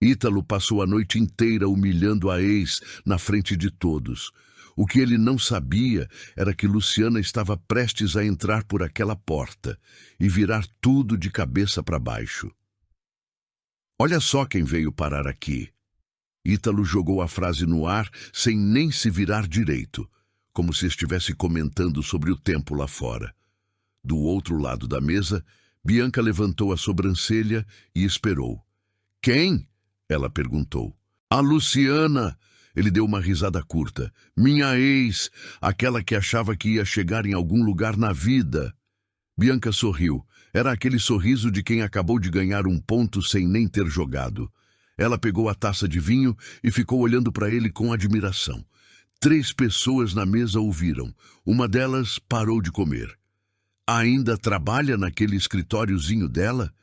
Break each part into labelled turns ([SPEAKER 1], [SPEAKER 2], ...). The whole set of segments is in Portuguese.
[SPEAKER 1] Ítalo passou a noite inteira humilhando a ex na frente de todos. O que ele não sabia era que Luciana estava prestes a entrar por aquela porta e virar tudo de cabeça para baixo. Olha só quem veio parar aqui. Ítalo jogou a frase no ar sem nem se virar direito, como se estivesse comentando sobre o tempo lá fora. Do outro lado da mesa, Bianca levantou a sobrancelha e esperou. Quem? Ela perguntou. A Luciana! Ele deu uma risada curta. Minha ex, aquela que achava que ia chegar em algum lugar na vida. Bianca sorriu. Era aquele sorriso de quem acabou de ganhar um ponto sem nem ter jogado. Ela pegou a taça de vinho e ficou olhando para ele com admiração. 3 pessoas na mesa ouviram. Uma delas parou de comer. Ainda trabalha naquele escritóriozinho dela?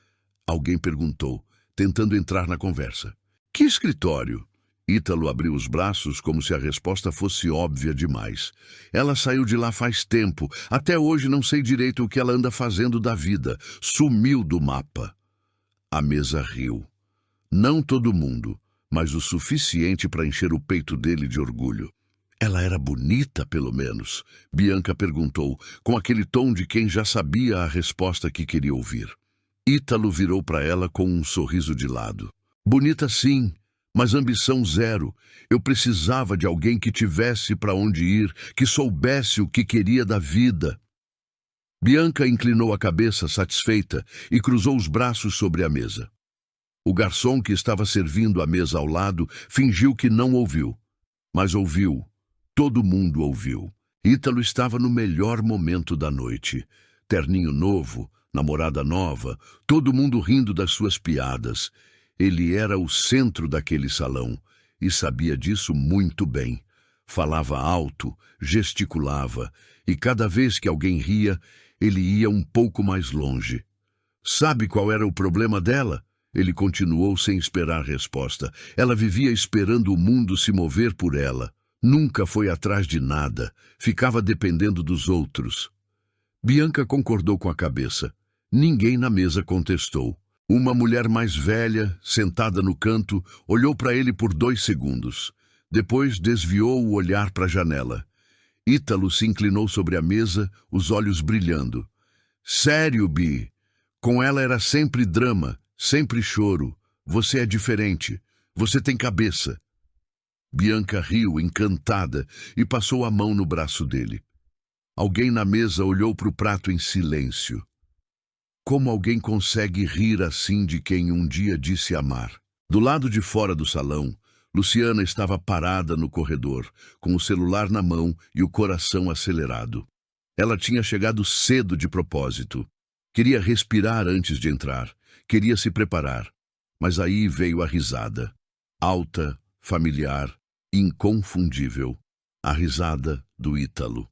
[SPEAKER 1] Alguém perguntou, tentando entrar na conversa. Que escritório? Ítalo abriu os braços como se a resposta fosse óbvia demais. Ela saiu de lá faz tempo. Até hoje não sei direito o que ela anda fazendo da vida. Sumiu do mapa. A mesa riu. Não todo mundo, mas o suficiente para encher o peito dele de orgulho. Ela era bonita, pelo menos? Bianca perguntou, com aquele tom de quem já sabia a resposta que queria ouvir. Ítalo virou para ela com um sorriso de lado. Bonita sim, mas ambição zero. Eu precisava de alguém que tivesse para onde ir, que soubesse o que queria da vida. Bianca inclinou a cabeça satisfeita e cruzou os braços sobre a mesa. O garçom que estava servindo a mesa ao lado fingiu que não ouviu. Mas ouviu. Todo mundo ouviu. Ítalo estava no melhor momento da noite. Terninho novo, namorada nova, todo mundo rindo das suas piadas. Ele era o centro daquele salão e sabia disso muito bem. Falava alto, gesticulava, e cada vez que alguém ria, ele ia um pouco mais longe. Sabe qual era o problema dela? Ele continuou sem esperar resposta. Ela vivia esperando o mundo se mover por ela. Nunca foi atrás de nada. Ficava dependendo dos outros. Bianca concordou com a cabeça. Ninguém na mesa contestou. Uma mulher mais velha, sentada no canto, olhou para ele por 2 segundos. Depois desviou o olhar para a janela. Ítalo se inclinou sobre a mesa, os olhos brilhando. Sério, Bi? Com ela era sempre drama. Sempre choro. Você é diferente. Você tem cabeça. Bianca riu, encantada, e passou a mão no braço dele. Alguém na mesa olhou para o prato em silêncio. Como alguém consegue rir assim de quem um dia disse amar? Do lado de fora do salão, Luciana estava parada no corredor, com o celular na mão e o coração acelerado. Ela tinha chegado cedo de propósito. Queria respirar antes de entrar. Queria se preparar, mas aí veio a risada. Alta, familiar, inconfundível. A risada do Ítalo.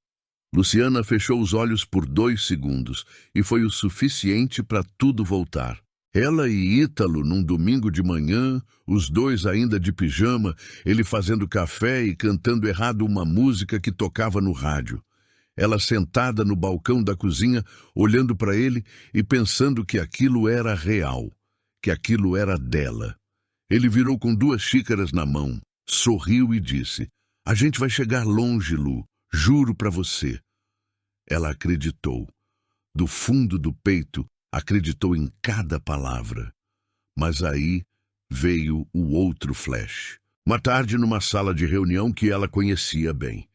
[SPEAKER 1] Luciana fechou os olhos por 2 segundos e foi o suficiente para tudo voltar. Ela e Ítalo num domingo de manhã, os dois ainda de pijama, ele fazendo café e cantando errado uma música que tocava no rádio. Ela sentada no balcão da cozinha, olhando para ele e pensando que aquilo era real, que aquilo era dela. Ele virou com 2 xícaras na mão, sorriu e disse, a gente vai chegar longe, Lu, juro para você. Ela acreditou. Do fundo do peito, acreditou em cada palavra. Mas aí veio o outro flash. Uma tarde numa sala de reunião que ela conhecia bem.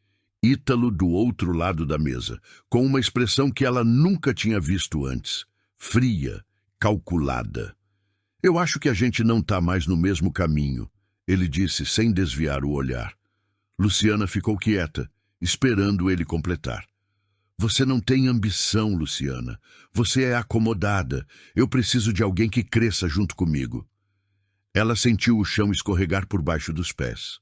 [SPEAKER 1] Ítalo do outro lado da mesa, com uma expressão que ela nunca tinha visto antes. Fria, calculada. Eu acho que a gente não está mais no mesmo caminho, ele disse sem desviar o olhar. Luciana ficou quieta, esperando ele completar. Você não tem ambição, Luciana. Você é acomodada. Eu preciso de alguém que cresça junto comigo. Ela sentiu o chão escorregar por baixo dos pés.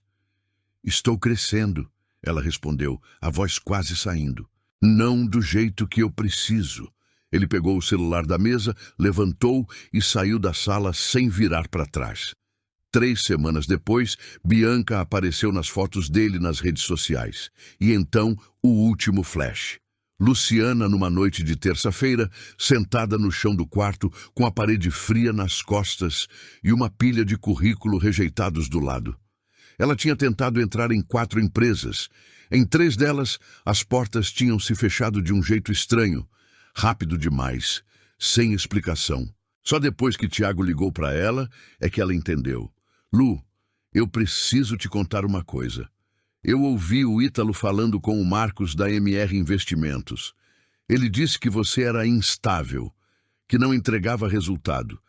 [SPEAKER 1] Estou crescendo, ela respondeu, a voz quase saindo. Não do jeito que eu preciso. Ele pegou o celular da mesa, levantou e saiu da sala sem virar para trás. 3 semanas depois, Bianca apareceu nas fotos dele nas redes sociais. E então, o último flash. Luciana, numa noite de terça-feira, sentada no chão do quarto, com a parede fria nas costas e uma pilha de currículo rejeitados do lado. Ela tinha tentado entrar em 4 empresas. Em 3 delas, as portas tinham se fechado de um jeito estranho, rápido demais, sem explicação. Só depois que Tiago ligou para ela é que ela entendeu. Lu, eu preciso te contar uma coisa. Eu ouvi o Ítalo falando com o Marcos da MR Investimentos. Ele disse que você era instável, que não entregava resultado.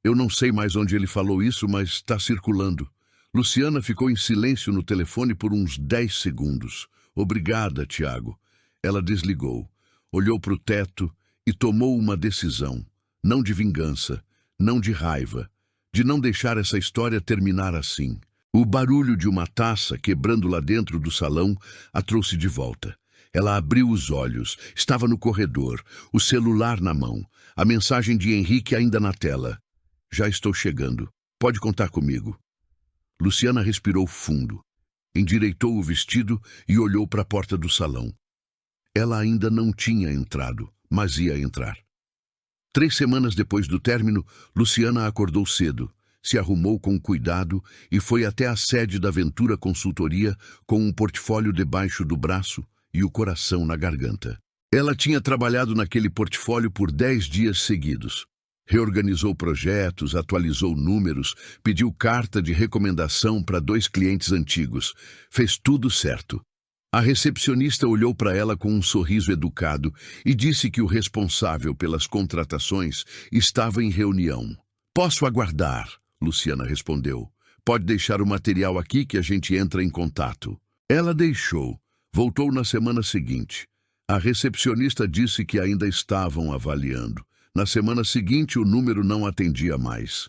[SPEAKER 1] Eu não sei mais onde ele falou isso, mas está circulando. Luciana ficou em silêncio no telefone por uns 10 segundos. Obrigada, Tiago. Ela desligou, olhou para o teto e tomou uma decisão. Não de vingança, não de raiva, de não deixar essa história terminar assim. O barulho de uma taça quebrando lá dentro do salão a trouxe de volta. Ela abriu os olhos, estava no corredor, o celular na mão, a mensagem de Henrique ainda na tela. Já estou chegando. Pode contar comigo. Luciana respirou fundo, endireitou o vestido e olhou para a porta do salão. Ela ainda não tinha entrado, mas ia entrar. 3 semanas depois do término, Luciana acordou cedo, se arrumou com cuidado e foi até a sede da Ventura Consultoria com um portfólio debaixo do braço e o coração na garganta. Ela tinha trabalhado naquele portfólio por 10 dias seguidos. Reorganizou projetos, atualizou números, pediu carta de recomendação para 2 clientes antigos. Fez tudo certo. A recepcionista olhou para ela com um sorriso educado e disse que o responsável pelas contratações estava em reunião. Posso aguardar, Luciana respondeu. Pode deixar o material aqui que a gente entra em contato. Ela deixou. Voltou na semana seguinte. A recepcionista disse que ainda estavam avaliando. Na semana seguinte, o número não atendia mais.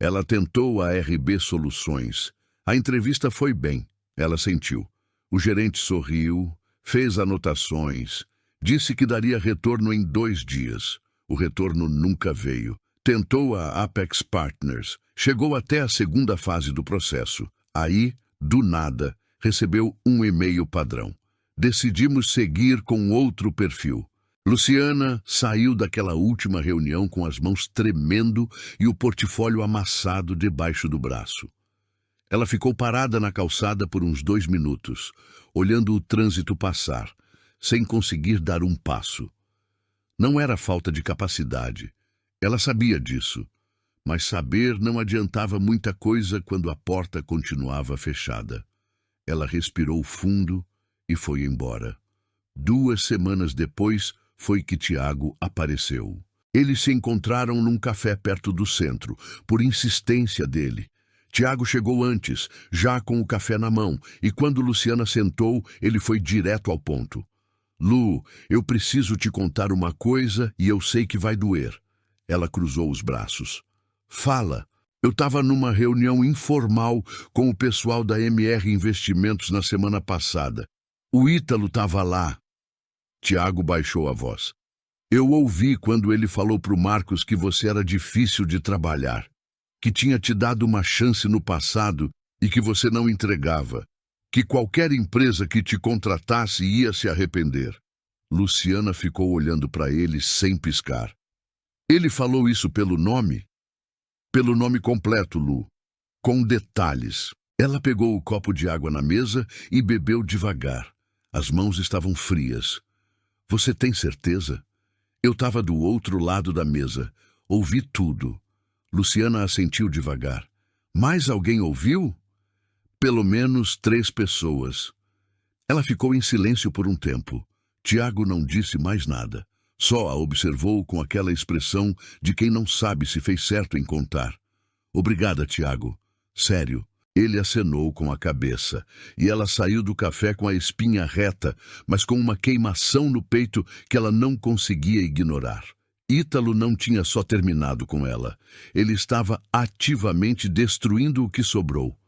[SPEAKER 1] Ela tentou a RB Soluções. A entrevista foi bem, ela sentiu. O gerente sorriu, fez anotações, disse que daria retorno em 2 dias. O retorno nunca veio. Tentou a Apex Partners, chegou até a 2ª fase do processo. Aí, do nada, recebeu um e-mail padrão. Decidimos seguir com outro perfil. Luciana saiu daquela última reunião com as mãos tremendo e o portfólio amassado debaixo do braço. Ela ficou parada na calçada por uns 2 minutos, olhando o trânsito passar, sem conseguir dar um passo. Não era falta de capacidade. Ela sabia disso. Mas saber não adiantava muita coisa quando a porta continuava fechada. Ela respirou fundo e foi embora. 2 semanas depois, foi que Tiago apareceu. Eles se encontraram num café perto do centro, por insistência dele. Tiago chegou antes, já com o café na mão, e quando Luciana sentou, ele foi direto ao ponto. Lu, eu preciso te contar uma coisa e eu sei que vai doer. Ela cruzou os braços. Fala. Eu estava numa reunião informal com o pessoal da MR Investimentos na semana passada. O Ítalo estava lá. Tiago baixou a voz. Eu ouvi quando ele falou para o Marcos que você era difícil de trabalhar, que tinha te dado uma chance no passado e que você não entregava, que qualquer empresa que te contratasse ia se arrepender. Luciana ficou olhando para ele sem piscar. Ele falou isso pelo nome? Pelo nome completo, Lu, com detalhes. Ela pegou o copo de água na mesa e bebeu devagar. As mãos estavam frias. Você tem certeza? Eu estava do outro lado da mesa. Ouvi tudo. Luciana assentiu devagar. Mais alguém ouviu? Pelo menos 3 pessoas. Ela ficou em silêncio por um tempo. Tiago não disse mais nada. Só a observou com aquela expressão de quem não sabe se fez certo em contar. Obrigada, Tiago. Sério. Ele acenou com a cabeça, e ela saiu do café com a espinha reta, mas com uma queimação no peito que ela não conseguia ignorar. Ítalo não tinha só terminado com ela. Ele estava ativamente destruindo o que sobrou.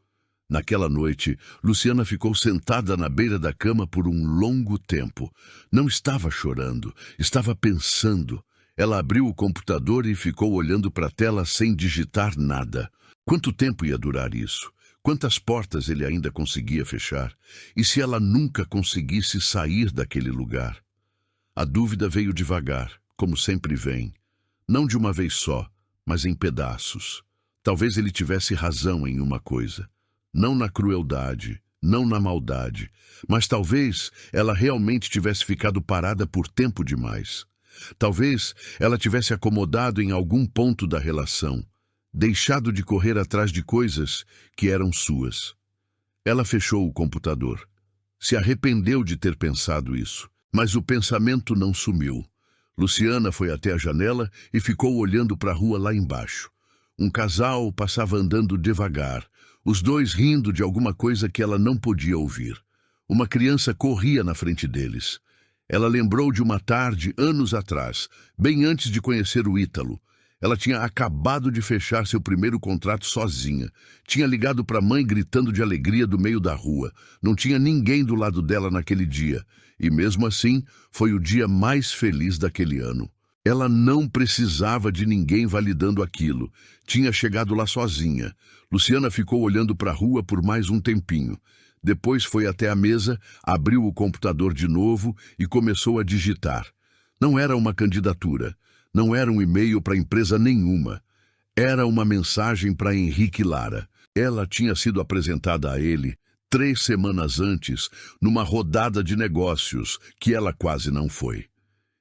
[SPEAKER 1] Naquela noite, Luciana ficou sentada na beira da cama por um longo tempo. Não estava chorando, estava pensando. Ela abriu o computador e ficou olhando para a tela sem digitar nada. Quanto tempo ia durar isso? Quantas portas ele ainda conseguia fechar? E se ela nunca conseguisse sair daquele lugar? A dúvida veio devagar, como sempre vem. Não de uma vez só, mas em pedaços. Talvez ele tivesse razão em uma coisa. Não na crueldade, não na maldade, mas talvez ela realmente tivesse ficado parada por tempo demais. Talvez ela tivesse acomodado em algum ponto da relação, deixado de correr atrás de coisas que eram suas. Ela fechou o computador. Se arrependeu de ter pensado isso, mas o pensamento não sumiu. Luciana foi até a janela e ficou olhando para a rua lá embaixo. Um casal passava andando devagar, os dois rindo de alguma coisa que ela não podia ouvir. Uma criança corria na frente deles. Ela lembrou de uma tarde, anos atrás, bem antes de conhecer o Ítalo. Ela tinha acabado de fechar seu primeiro contrato sozinha. Tinha ligado para a mãe gritando de alegria do meio da rua. Não tinha ninguém do lado dela naquele dia. E mesmo assim, foi o dia mais feliz daquele ano. Ela não precisava de ninguém validando aquilo. Tinha chegado lá sozinha. Luciana ficou olhando para a rua por mais um tempinho. Depois foi até a mesa, abriu o computador de novo e começou a digitar. Não era uma candidatura. Não era um e-mail para empresa nenhuma. Era uma mensagem para Henrique Lara. Ela tinha sido apresentada a ele 3 semanas antes, numa rodada de negócios, que ela quase não foi.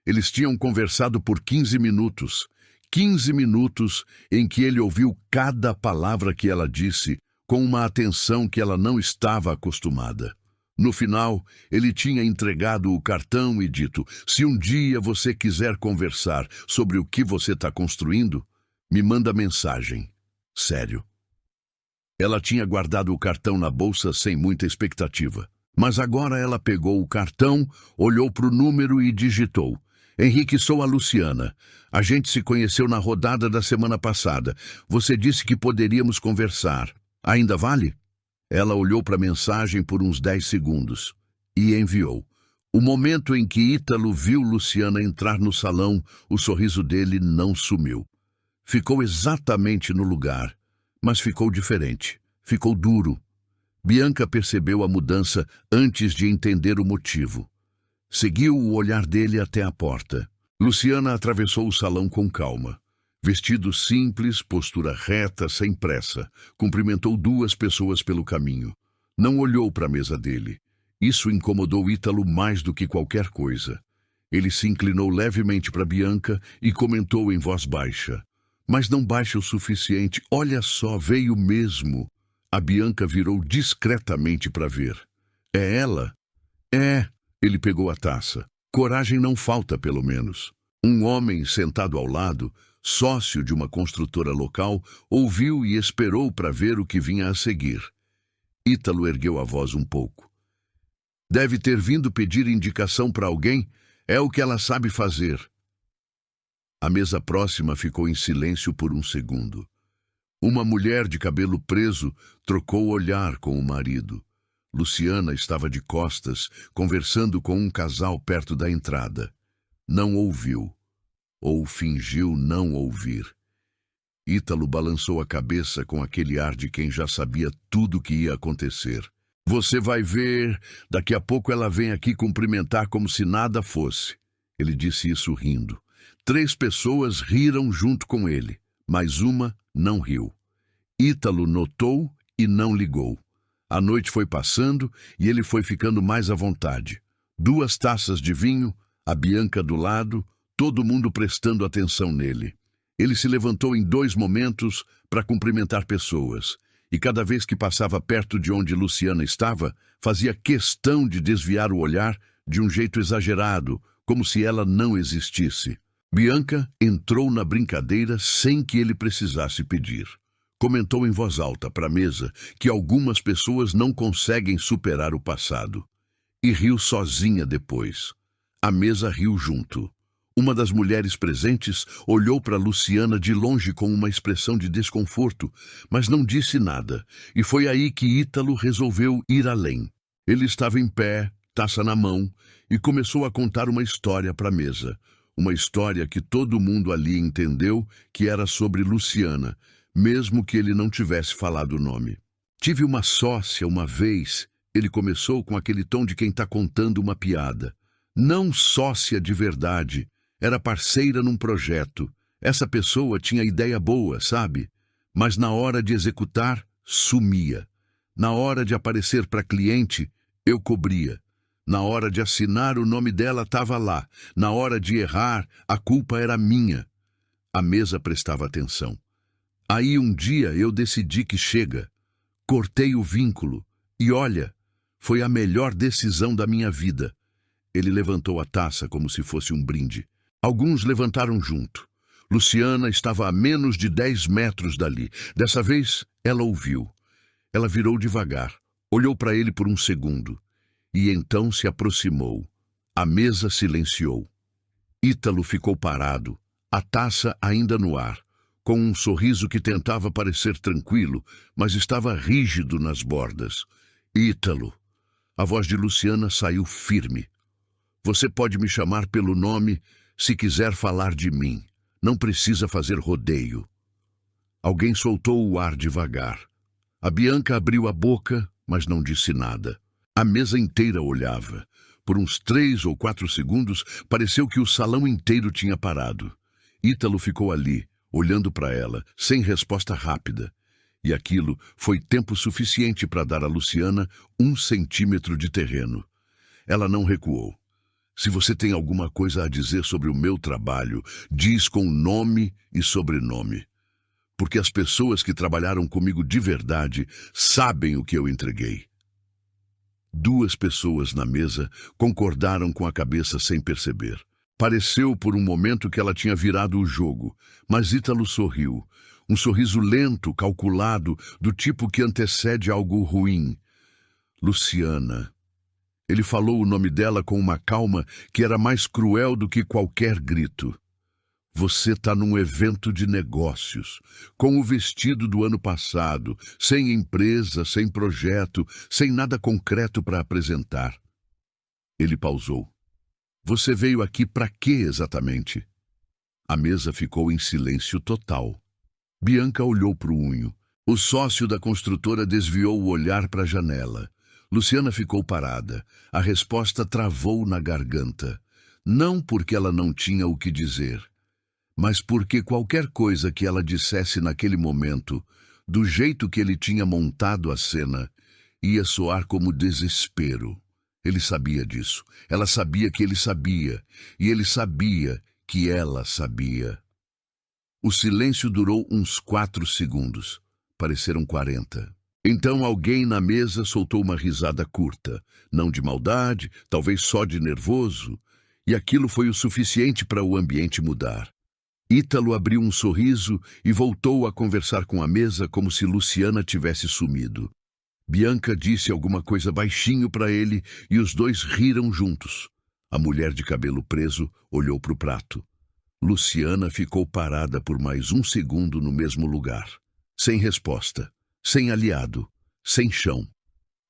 [SPEAKER 1] Eles tinham conversado por 15 minutos. 15 minutos em que ele ouviu cada palavra que ela disse, com uma atenção que ela não estava acostumada. No final, ele tinha entregado o cartão e dito: se um dia você quiser conversar sobre o que você está construindo, me manda mensagem. Sério. Ela tinha guardado o cartão na bolsa sem muita expectativa. Mas agora ela pegou o cartão, olhou para o número e digitou: Henrique, sou a Luciana. A gente se conheceu na rodada da semana passada. Você disse que poderíamos conversar. Ainda vale? Ela olhou para a mensagem por uns 10 segundos e enviou. O momento em que Ítalo viu Luciana entrar no salão, o sorriso dele não sumiu. Ficou exatamente no lugar, mas ficou diferente. Ficou duro. Bianca percebeu a mudança antes de entender o motivo. Seguiu o olhar dele até a porta. Luciana atravessou o salão com calma. Vestido simples, postura reta, sem pressa. Cumprimentou 2 pessoas pelo caminho. Não olhou para a mesa dele. Isso incomodou Ítalo mais do que qualquer coisa. Ele se inclinou levemente para Bianca e comentou em voz baixa. Mas não baixa o suficiente. Olha só, veio mesmo. A Bianca virou discretamente para ver. É ela? É. Ele pegou a taça. Coragem não falta, pelo menos. Um homem sentado ao lado, sócio de uma construtora local, ouviu e esperou para ver o que vinha a seguir. Ítalo ergueu a voz um pouco. Deve ter vindo pedir indicação para alguém. É o que ela sabe fazer. A mesa próxima ficou em silêncio por um segundo. Uma mulher de cabelo preso trocou olhar com o marido. Luciana estava de costas, conversando com um casal perto da entrada. Não ouviu, ou fingiu não ouvir. Ítalo balançou a cabeça com aquele ar de quem já sabia tudo o que ia acontecer. Você vai ver, daqui a pouco ela vem aqui cumprimentar como se nada fosse. Ele disse isso rindo. 3 pessoas riram junto com ele, mas uma não riu. Ítalo notou e não ligou. A noite foi passando e ele foi ficando mais à vontade. 2 taças de vinho, a Bianca do lado, todo mundo prestando atenção nele. Ele se levantou em 2 momentos para cumprimentar pessoas, e cada vez que passava perto de onde Luciana estava, fazia questão de desviar o olhar de um jeito exagerado, como se ela não existisse. Bianca entrou na brincadeira sem que ele precisasse pedir. Comentou em voz alta para a mesa que algumas pessoas não conseguem superar o passado. E riu sozinha depois. A mesa riu junto. Uma das mulheres presentes olhou para Luciana de longe com uma expressão de desconforto, mas não disse nada, e foi aí que Ítalo resolveu ir além. Ele estava em pé, taça na mão, e começou a contar uma história para a mesa. Uma história que todo mundo ali entendeu que era sobre Luciana, mesmo que ele não tivesse falado o nome. Tive uma sócia uma vez, ele começou com aquele tom de quem está contando uma piada. Não sócia de verdade, era parceira num projeto. Essa pessoa tinha ideia boa, sabe? Mas na hora de executar, sumia. Na hora de aparecer para cliente, eu cobria. Na hora de assinar, o nome dela estava lá. Na hora de errar, a culpa era minha. A mesa prestava atenção. Aí um dia eu decidi que chega. Cortei o vínculo. E olha, foi a melhor decisão da minha vida. Ele levantou a taça como se fosse um brinde. Alguns levantaram junto. Luciana estava a menos de 10 metros dali. Dessa vez, ela ouviu. Ela virou devagar, olhou para ele por um segundo. E então se aproximou. A mesa silenciou. Ítalo ficou parado, a taça ainda no ar, com um sorriso que tentava parecer tranquilo, mas estava rígido nas bordas. Ítalo. A voz de Luciana saiu firme. Você pode me chamar pelo nome se quiser falar de mim. Não precisa fazer rodeio. Alguém soltou o ar devagar. A Bianca abriu a boca, mas não disse nada. A mesa inteira olhava. Por uns 3 ou 4 segundos, pareceu que o salão inteiro tinha parado. Ítalo ficou ali, olhando para ela, sem resposta rápida. E aquilo foi tempo suficiente para dar a Luciana 1 centímetro de terreno. Ela não recuou. Se você tem alguma coisa a dizer sobre o meu trabalho, diz com nome e sobrenome. Porque as pessoas que trabalharam comigo de verdade sabem o que eu entreguei. 2 pessoas na mesa concordaram com a cabeça sem perceber. Pareceu por um momento que ela tinha virado o jogo, mas Ítalo sorriu. Um sorriso lento, calculado, do tipo que antecede algo ruim. Luciana. Ele falou o nome dela com uma calma que era mais cruel do que qualquer grito. Você está num evento de negócios, com o vestido do ano passado, sem empresa, sem projeto, sem nada concreto para apresentar. Ele pausou. Você veio aqui para quê exatamente? A mesa ficou em silêncio total. Bianca olhou para o unho. O sócio da construtora desviou o olhar para a janela. Luciana ficou parada. A resposta travou na garganta. Não porque ela não tinha o que dizer, mas porque qualquer coisa que ela dissesse naquele momento, do jeito que ele tinha montado a cena, ia soar como desespero. Ele sabia disso. Ela sabia que ele sabia. E ele sabia que ela sabia. O silêncio durou uns 4 segundos. Pareceram 40. Então alguém na mesa soltou uma risada curta. Não de maldade, talvez só de nervoso. E aquilo foi o suficiente para o ambiente mudar. Ítalo abriu um sorriso e voltou a conversar com a mesa como se Luciana tivesse sumido. Bianca disse alguma coisa baixinho para ele e os dois riram juntos. A mulher de cabelo preso olhou para o prato. Luciana ficou parada por mais 1 segundo no mesmo lugar. Sem resposta, sem aliado, sem chão.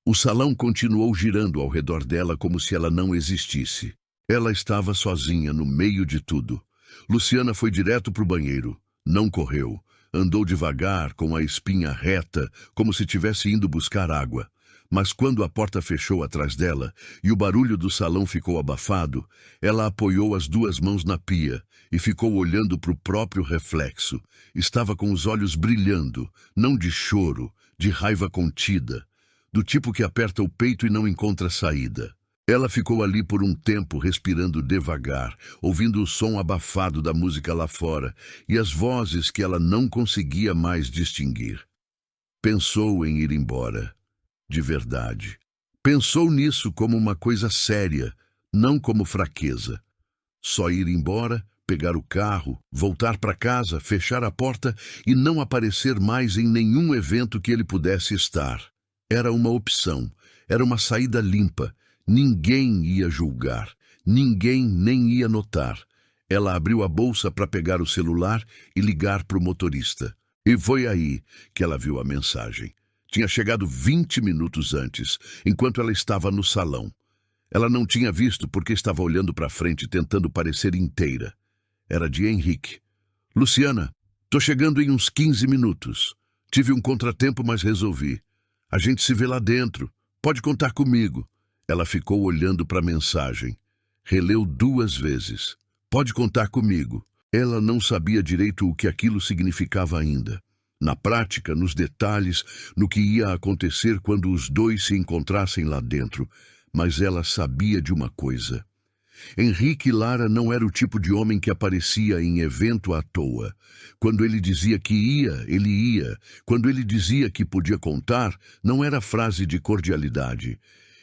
[SPEAKER 1] O salão continuou girando ao redor dela como se ela não existisse. Ela estava sozinha no meio de tudo. Luciana foi direto para o banheiro. Não correu. Andou devagar, com a espinha reta, como se estivesse indo buscar água. Mas quando a porta fechou atrás dela e o barulho do salão ficou abafado, ela apoiou as 2 mãos na pia e ficou olhando para o próprio reflexo. Estava com os olhos brilhando, não de choro, de raiva contida, do tipo que aperta o peito e não encontra saída. Ela ficou ali por um tempo, respirando devagar, ouvindo o som abafado da música lá fora e as vozes que ela não conseguia mais distinguir. Pensou em ir embora. De verdade. Pensou nisso como uma coisa séria, não como fraqueza. Só ir embora, pegar o carro, voltar para casa, fechar a porta e não aparecer mais em nenhum evento que ele pudesse estar. Era uma opção, era uma saída limpa. Ninguém ia julgar, ninguém nem ia notar. Ela abriu a bolsa para pegar o celular e ligar para o motorista. E foi aí que ela viu a mensagem. Tinha chegado 20 minutos antes, enquanto ela estava no salão. Ela não tinha visto porque estava olhando para frente, tentando parecer inteira. Era de Henrique. Luciana, tô chegando em uns 15 minutos. Tive um contratempo, mas resolvi. A gente se vê lá dentro. Pode contar comigo. Ela ficou olhando para a mensagem. Releu 2 vezes. Pode contar comigo. Ela não sabia direito o que aquilo significava ainda. Na prática, nos detalhes, no que ia acontecer quando os dois se encontrassem lá dentro. Mas ela sabia de uma coisa. Henrique Lara não era o tipo de homem que aparecia em evento à toa. Quando ele dizia que ia, ele ia. Quando ele dizia que podia contar, não era frase de cordialidade.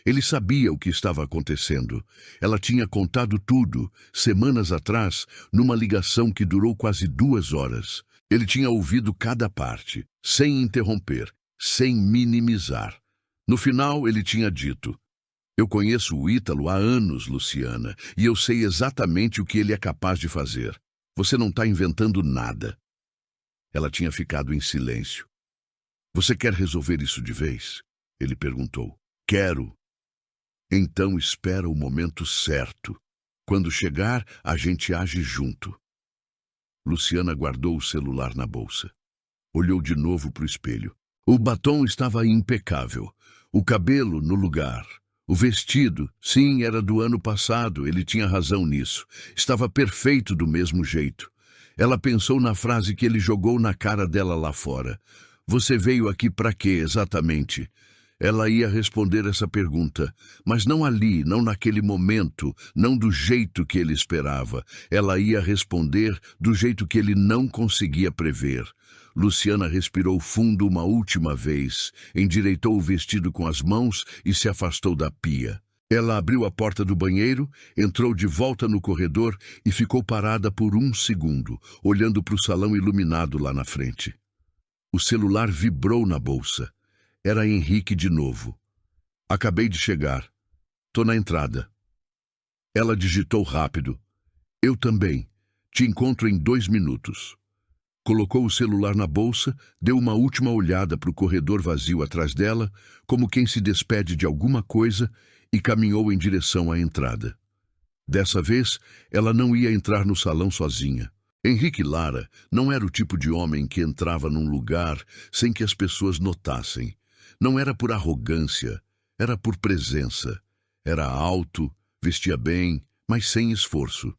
[SPEAKER 1] Ele sabia o que estava acontecendo. Ela tinha contado tudo, semanas atrás, numa ligação que durou quase 2 horas. Ele tinha ouvido cada parte, sem interromper, sem minimizar. No final, ele tinha dito: eu conheço o Ítalo há anos, Luciana, e eu sei exatamente o que ele é capaz de fazer. Você não está inventando nada. Ela tinha ficado em silêncio. Você quer resolver isso de vez? Ele perguntou. Quero. Então espera o momento certo. Quando chegar, a gente age junto. Luciana guardou o celular na bolsa. Olhou de novo para o espelho. O batom estava impecável. O cabelo no lugar. O vestido, sim, era do ano passado, ele tinha razão nisso. Estava perfeito do mesmo jeito. Ela pensou na frase que ele jogou na cara dela lá fora. Você veio aqui para quê, exatamente? Ela ia responder essa pergunta, mas não ali, não naquele momento, não do jeito que ele esperava. Ela ia responder do jeito que ele não conseguia prever. Luciana respirou fundo uma última vez, endireitou o vestido com as mãos e se afastou da pia. Ela abriu a porta do banheiro, entrou de volta no corredor e ficou parada por 1 segundo, olhando para o salão iluminado lá na frente. O celular vibrou na bolsa. Era Henrique de novo. Acabei de chegar. Tô na entrada. Ela digitou rápido. Eu também. Te encontro em 2 minutos. Colocou o celular na bolsa, deu uma última olhada para o corredor vazio atrás dela, como quem se despede de alguma coisa, e caminhou em direção à entrada. Dessa vez, ela não ia entrar no salão sozinha. Henrique Lara não era o tipo de homem que entrava num lugar sem que as pessoas notassem. Não era por arrogância, era por presença. Era alto, vestia bem, mas sem esforço.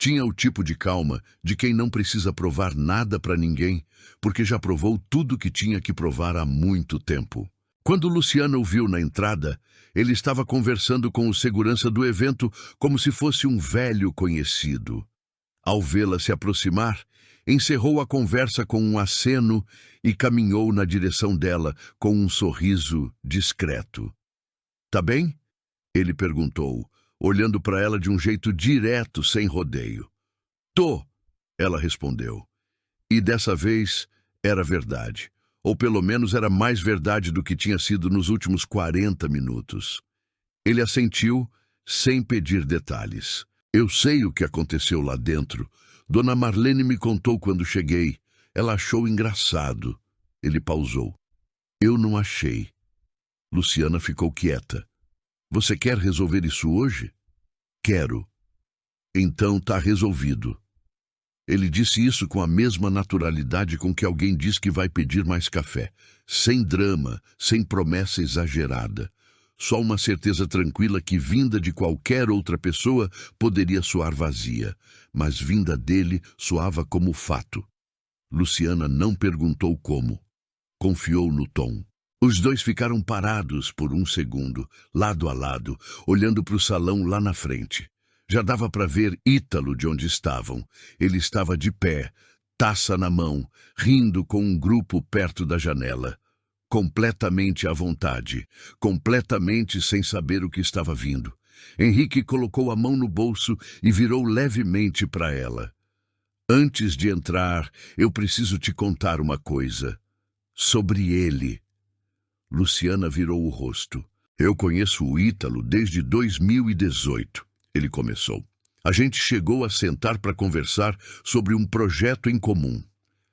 [SPEAKER 1] Tinha o tipo de calma de quem não precisa provar nada para ninguém, porque já provou tudo que tinha que provar há muito tempo. Quando Luciana o viu na entrada, ele estava conversando com o segurança do evento como se fosse um velho conhecido. Ao vê-la se aproximar, encerrou a conversa com um aceno e caminhou na direção dela com um sorriso discreto. Tá bem? Ele perguntou, olhando para ela de um jeito direto, sem rodeio. Tô, ela respondeu. E dessa vez era verdade. Ou pelo menos era mais verdade do que tinha sido nos últimos 40 minutos. Ele assentiu, sem pedir detalhes. Eu sei o que aconteceu lá dentro. Dona Marlene me contou quando cheguei. Ela achou engraçado. Ele pausou. Eu não achei. Luciana ficou quieta. Você quer resolver isso hoje? Quero. Então tá resolvido. Ele disse isso com a mesma naturalidade com que alguém diz que vai pedir mais café. Sem drama, sem promessa exagerada. Só uma certeza tranquila que, vinda de qualquer outra pessoa, poderia soar vazia. Mas vinda dele soava como fato. Luciana não perguntou como. Confiou no tom. Os dois ficaram parados por 1 segundo, lado a lado, olhando para o salão lá na frente. Já dava para ver Ítalo de onde estavam. Ele estava de pé, taça na mão, rindo com um grupo perto da janela. Completamente à vontade, completamente sem saber o que estava vindo. Henrique colocou a mão no bolso e virou levemente para ela. Antes de entrar, eu preciso te contar uma coisa. Sobre ele. Luciana virou o rosto. Eu conheço o Ítalo desde 2018, ele começou. A gente chegou a sentar para conversar sobre um projeto em comum.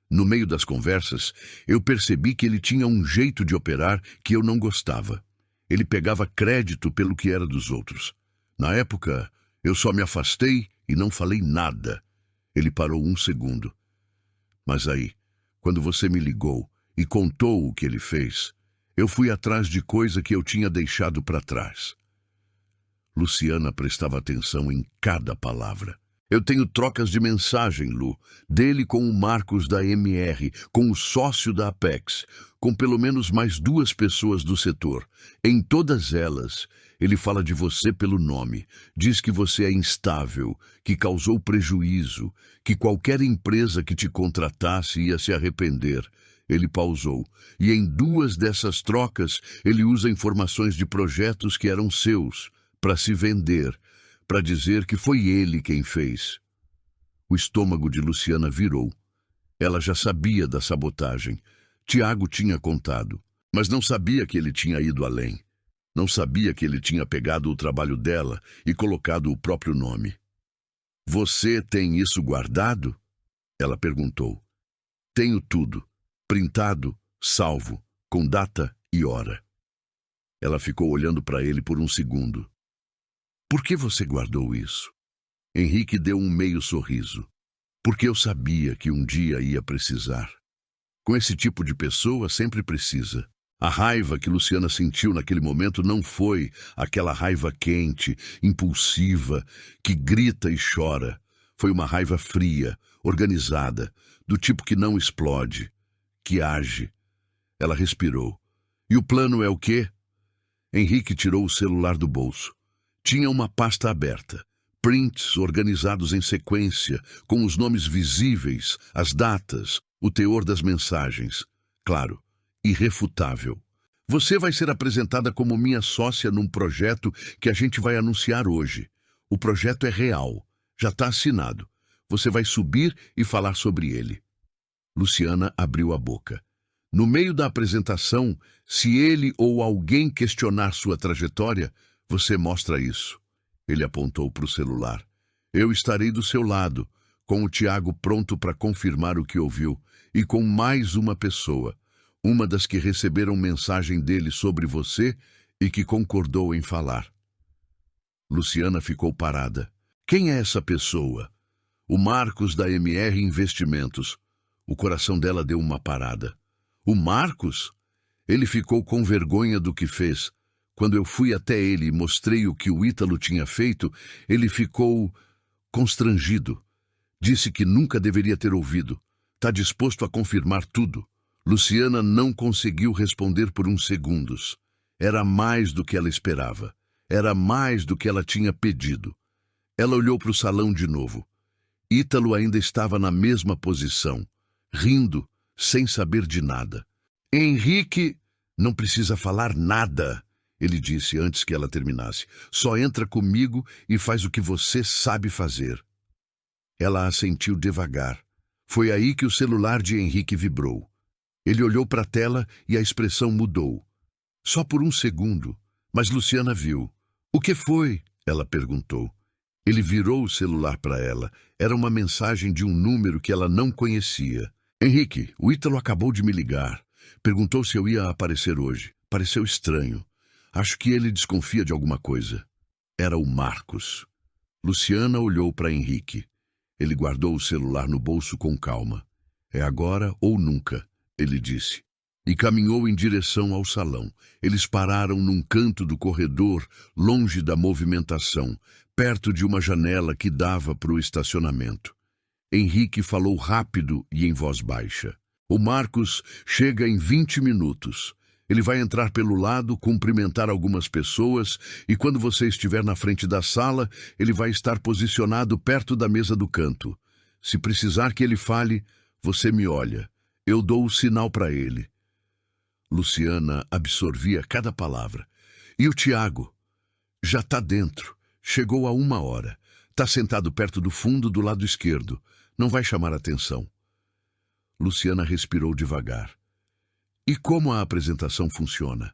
[SPEAKER 1] No meio das conversas, eu percebi que ele tinha um jeito de operar que eu não gostava. Ele pegava crédito pelo que era dos outros. Na época, eu só me afastei e não falei nada. Ele parou 1 segundo. Mas aí, quando você me ligou e contou o que ele fez, eu fui atrás de coisa que eu tinha deixado para trás. Luciana prestava atenção em cada palavra. Eu tenho trocas de mensagem, Lu, dele com o Marcos da MR, com o sócio da Apex, com pelo menos mais 2 pessoas do setor. Em todas elas, ele fala de você pelo nome, diz que você é instável, que causou prejuízo, que qualquer empresa que te contratasse ia se arrepender. Ele pausou, e em 2 dessas trocas ele usa informações de projetos que eram seus, para se vender, para dizer que foi ele quem fez. O estômago de Luciana virou. Ela já sabia da sabotagem. Tiago tinha contado, mas não sabia que ele tinha ido além. Não sabia que ele tinha pegado o trabalho dela e colocado o próprio nome. Você tem isso guardado? Ela perguntou. Tenho tudo, printado, salvo, com data e hora. Ela ficou olhando para ele por um segundo. Por que você guardou isso? Henrique deu um meio sorriso. Porque eu sabia que um dia ia precisar. Com esse tipo de pessoa, sempre precisa. A raiva que Luciana sentiu naquele momento não foi aquela raiva quente, impulsiva, que grita e chora. Foi uma raiva fria, organizada, do tipo que não explode, que age. Ela respirou. E o plano é o quê? Henrique tirou o celular do bolso. Tinha uma pasta aberta, prints organizados em sequência, com os nomes visíveis, as datas, o teor das mensagens. Claro, irrefutável. Você vai ser apresentada como minha sócia num projeto que a gente vai anunciar hoje. O projeto é real, já está assinado. Você vai subir e falar sobre ele. Luciana abriu a boca. No meio da apresentação, se ele ou alguém questionar sua trajetória, você mostra isso. Ele apontou para o celular. Eu estarei do seu lado, com o Tiago pronto para confirmar o que ouviu, e com mais uma pessoa, uma das que receberam mensagem dele sobre você e que concordou em falar. Luciana ficou parada. Quem é essa pessoa? O Marcos da MR Investimentos. O coração dela deu uma parada. O Marcos? Ele ficou com vergonha do que fez. Quando eu fui até ele e mostrei o que o Ítalo tinha feito, ele ficou constrangido. Disse que nunca deveria ter ouvido. Está disposto a confirmar tudo. Luciana não conseguiu responder por uns segundos. Era mais do que ela esperava. Era mais do que ela tinha pedido. Ela olhou para o salão de novo. Ítalo ainda estava na mesma posição, rindo, sem saber de nada. Henrique, não precisa falar nada. Ele disse antes que ela terminasse. Só entra comigo e faz o que você sabe fazer. Ela assentiu devagar. Foi aí que o celular de Henrique vibrou. Ele olhou para a tela e a expressão mudou. Só por um segundo, mas Luciana viu. O que foi? Ela perguntou. Ele virou o celular para ela. Era uma mensagem de um número que ela não conhecia. Henrique, o Ítalo acabou de me ligar. Perguntou se eu ia aparecer hoje. Pareceu estranho. Acho que ele desconfia de alguma coisa. Era o Marcos. Luciana olhou para Henrique. Ele guardou o celular no bolso com calma. É agora ou nunca, ele disse. E caminhou em direção ao salão. Eles pararam num canto do corredor, longe da movimentação, perto de uma janela que dava para o estacionamento. Henrique falou rápido e em voz baixa. O Marcos chega em 20 minutos. Ele vai entrar pelo lado, cumprimentar algumas pessoas, e quando você estiver na frente da sala, ele vai estar posicionado perto da mesa do canto. Se precisar que ele fale, você me olha. Eu dou o sinal para ele. Luciana absorvia cada palavra. E o Tiago? Já está dentro. Chegou há 1 hora. Está sentado perto do fundo do lado esquerdo. Não vai chamar atenção. Luciana respirou devagar. E como a apresentação funciona?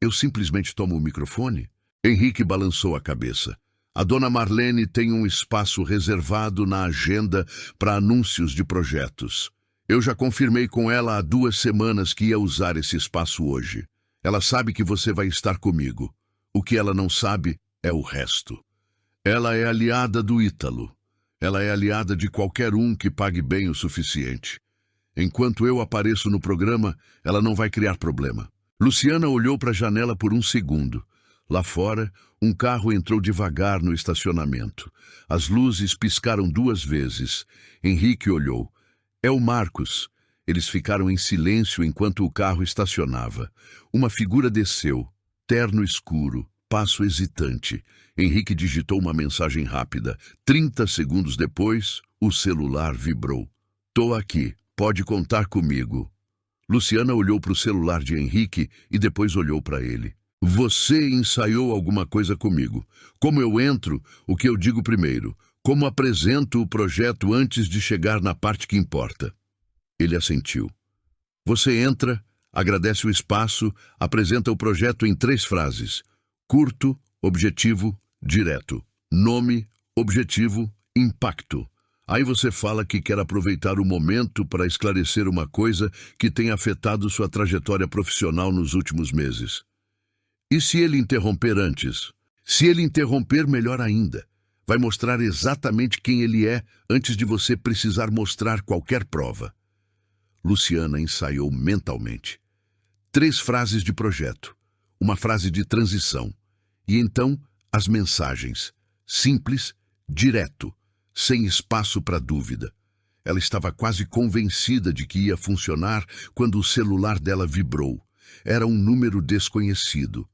[SPEAKER 1] Eu simplesmente tomo o microfone? Henrique balançou a cabeça. A dona Marlene tem um espaço reservado na agenda para anúncios de projetos. Eu já confirmei com ela há 2 semanas que ia usar esse espaço hoje. Ela sabe que você vai estar comigo. O que ela não sabe é o resto. Ela é aliada do Ítalo. Ela é aliada de qualquer um que pague bem o suficiente. Enquanto eu apareço no programa, ela não vai criar problema. Luciana olhou para a janela por um segundo. Lá fora, um carro entrou devagar no estacionamento. As luzes piscaram 2 vezes. Henrique olhou. É o Marcos. Eles ficaram em silêncio enquanto o carro estacionava. Uma figura desceu, terno escuro, passo hesitante. Henrique digitou uma mensagem rápida. 30 segundos depois, o celular vibrou. Tô aqui, pode contar comigo. Luciana olhou para o celular de Henrique e depois olhou para ele. Você ensaiou alguma coisa comigo. Como eu entro, o que eu digo primeiro? Como apresento o projeto antes de chegar na parte que importa? Ele assentiu. Você entra, agradece o espaço, apresenta o projeto em 3 frases. Curto, objetivo, direto. Nome, objetivo, impacto. Aí você fala que quer aproveitar o momento para esclarecer uma coisa que tem afetado sua trajetória profissional nos últimos meses. E se ele interromper antes? Se ele interromper, melhor ainda. Vai mostrar exatamente quem ele é antes de você precisar mostrar qualquer prova. Luciana ensaiou mentalmente. 3 frases de projeto, uma frase de transição. E então, as mensagens. Simples, direto, sem espaço para dúvida. Ela estava quase convencida de que ia funcionar quando o celular dela vibrou. Era um número desconhecido.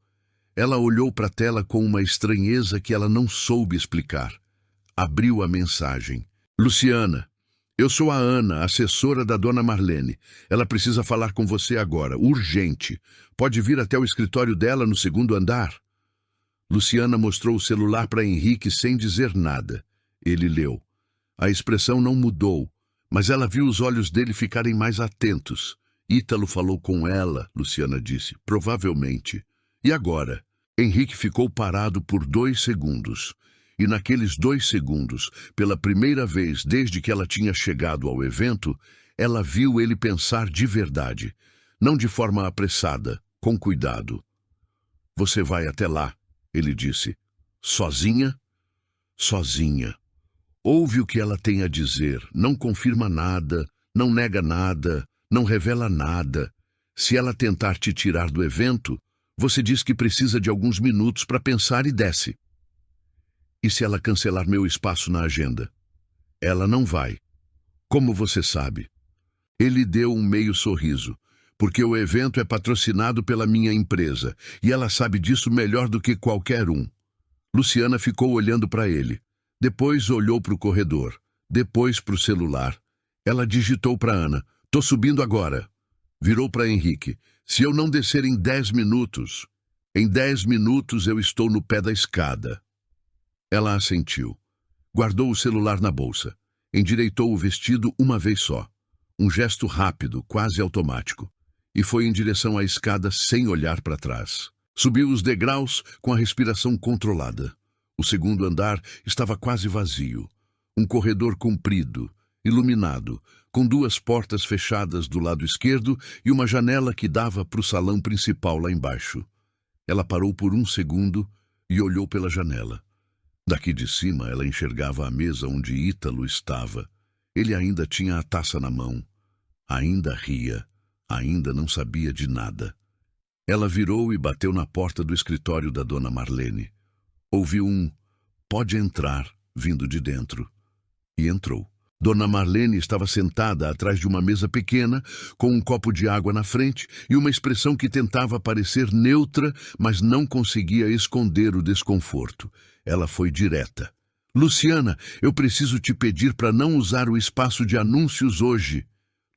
[SPEAKER 1] Ela olhou para a tela com uma estranheza que ela não soube explicar. Abriu a mensagem. Luciana, eu sou a Ana, assessora da dona Marlene. Ela precisa falar com você agora, urgente. Pode vir até o escritório dela no 2º andar? Luciana mostrou o celular para Henrique sem dizer nada. Ele leu. A expressão não mudou, mas ela viu os olhos dele ficarem mais atentos. Ítalo falou com ela, Luciana disse, provavelmente. E agora? Henrique ficou parado por 2 segundos. E naqueles 2 segundos, pela primeira vez desde que ela tinha chegado ao evento, ela viu ele pensar de verdade, não de forma apressada, com cuidado. Você vai até lá, ele disse. Sozinha? Sozinha. Ouve o que ela tem a dizer, não confirma nada, não nega nada, não revela nada. Se ela tentar te tirar do evento, você diz que precisa de alguns minutos para pensar e desce. E se ela cancelar meu espaço na agenda? Ela não vai. Como você sabe? Ele deu um meio sorriso, porque o evento é patrocinado pela minha empresa, e ela sabe disso melhor do que qualquer um. Luciana ficou olhando para ele. Depois olhou para o corredor. Depois para o celular. Ela digitou para Ana. Tô subindo agora. Virou para Henrique. Se eu não descer em 10 minutos, em 10 minutos eu estou no pé da escada. Ela assentiu. Guardou o celular na bolsa. Endireitou o vestido uma vez só. Um gesto rápido, quase automático. E foi em direção à escada sem olhar para trás. Subiu os degraus com a respiração controlada. O 2º andar estava quase vazio. Um corredor comprido, iluminado, com 2 portas fechadas do lado esquerdo e uma janela que dava para o salão principal lá embaixo. Ela parou por 1 segundo e olhou pela janela. Daqui de cima ela enxergava a mesa onde Ítalo estava. Ele ainda tinha a taça na mão. Ainda ria. Ainda não sabia de nada. Ela virou e bateu na porta do escritório da dona Marlene. Ouviu um "pode entrar" vindo de dentro. E entrou. Dona Marlene estava sentada atrás de uma mesa pequena, com um copo de água na frente e uma expressão que tentava parecer neutra, mas não conseguia esconder o desconforto. Ela foi direta. Luciana, eu preciso te pedir para não usar o espaço de anúncios hoje.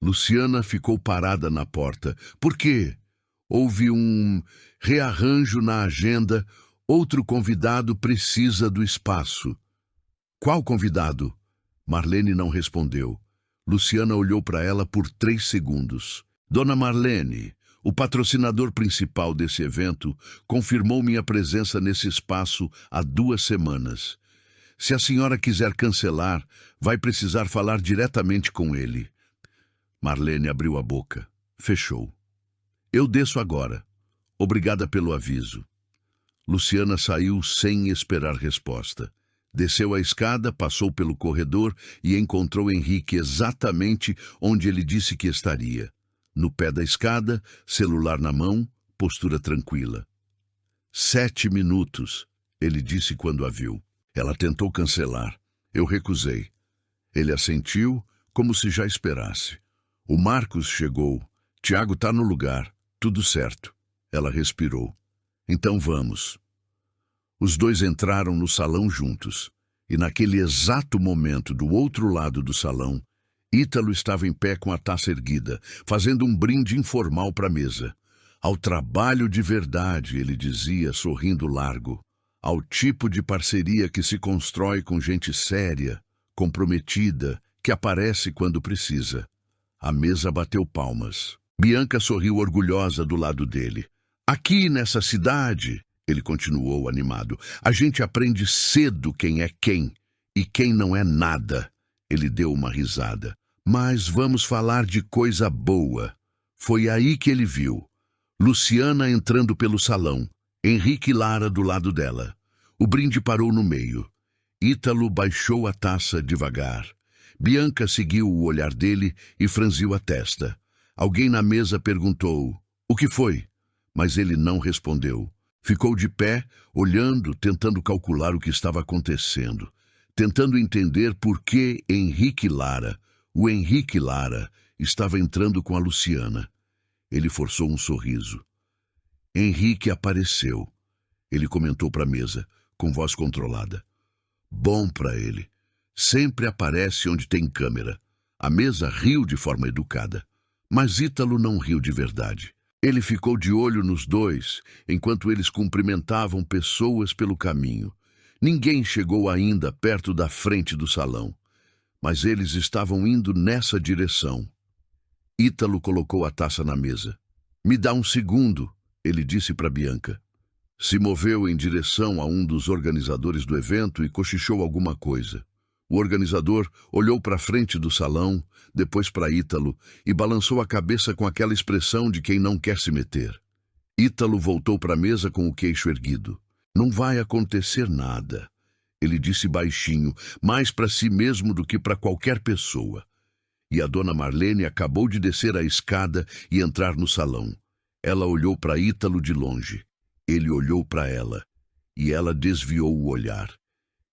[SPEAKER 1] Luciana ficou parada na porta. Por quê? Houve um rearranjo na agenda. Outro convidado precisa do espaço. Qual convidado? Marlene não respondeu. Luciana olhou para ela por 3 segundos. Dona Marlene, o patrocinador principal desse evento, confirmou minha presença nesse espaço há 2 semanas. Se a senhora quiser cancelar, vai precisar falar diretamente com ele. Marlene abriu a boca. Fechou. Eu desço agora. Obrigada pelo aviso. Luciana saiu sem esperar resposta. Desceu a escada, passou pelo corredor e encontrou Henrique exatamente onde ele disse que estaria. No pé da escada, celular na mão, postura tranquila. 7 minutos, ele disse quando a viu. Ela tentou cancelar. Eu recusei. Ele assentiu, como se já esperasse. O Marcos chegou. Tiago tá no lugar. Tudo certo. Ela respirou. Então vamos. Os dois entraram no salão juntos. E naquele exato momento, do outro lado do salão, Ítalo estava em pé com a taça erguida, fazendo um brinde informal para a mesa. Ao trabalho de verdade, ele dizia, sorrindo largo. Ao tipo de parceria que se constrói com gente séria, comprometida, que aparece quando precisa. A mesa bateu palmas. Bianca sorriu orgulhosa do lado dele. Aqui nessa cidade, ele continuou animado, a gente aprende cedo quem é quem e quem não é nada. Ele deu uma risada. Mas vamos falar de coisa boa. Foi aí que ele viu. Luciana entrando pelo salão, Henrique e Lara do lado dela. O brinde parou no meio. Ítalo baixou a taça devagar. Bianca seguiu o olhar dele e franziu a testa. Alguém na mesa perguntou, o que foi? Mas ele não respondeu. Ficou de pé, olhando, tentando calcular o que estava acontecendo. Tentando entender por que o Henrique Lara, estava entrando com a Luciana. Ele forçou um sorriso. Henrique apareceu. Ele comentou para a mesa, com voz controlada. Bom para ele. Sempre aparece onde tem câmera. A mesa riu de forma educada. Mas Ítalo não riu de verdade. Ele ficou de olho nos dois, enquanto eles cumprimentavam pessoas pelo caminho. Ninguém chegou ainda perto da frente do salão. Mas eles estavam indo nessa direção. Ítalo colocou a taça na mesa. Me dá um segundo, ele disse para Bianca. Se moveu em direção a um dos organizadores do evento e cochichou alguma coisa. O organizador olhou para a frente do salão, depois para Ítalo, e balançou a cabeça com aquela expressão de quem não quer se meter. Ítalo voltou para a mesa com o queixo erguido. Não vai acontecer nada. Ele disse baixinho, mais para si mesmo do que para qualquer pessoa. E a dona Marlene acabou de descer a escada e entrar no salão. Ela olhou para Ítalo de longe. Ele olhou para ela. E ela desviou o olhar.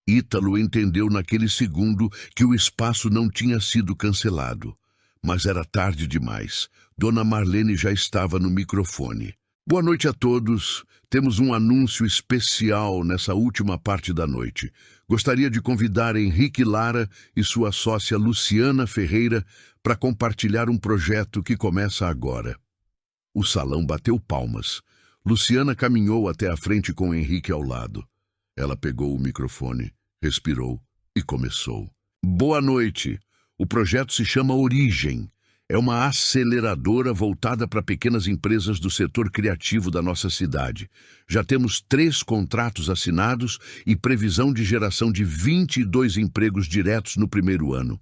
[SPEAKER 1] Ítalo entendeu naquele segundo que o espaço não tinha sido cancelado. Mas era tarde demais. Dona Marlene já estava no microfone. Boa noite a todos. Temos um anúncio especial nessa última parte da noite. Gostaria de convidar Henrique Lara e sua sócia Luciana Ferreira para compartilhar um projeto que começa agora. O salão bateu palmas. Luciana caminhou até a frente com Henrique ao lado. Ela pegou o microfone, respirou e começou. Boa noite. O projeto se chama Origem. É uma aceleradora voltada para pequenas empresas do setor criativo da nossa cidade. Já temos 3 contratos assinados e previsão de geração de 22 empregos diretos no primeiro ano.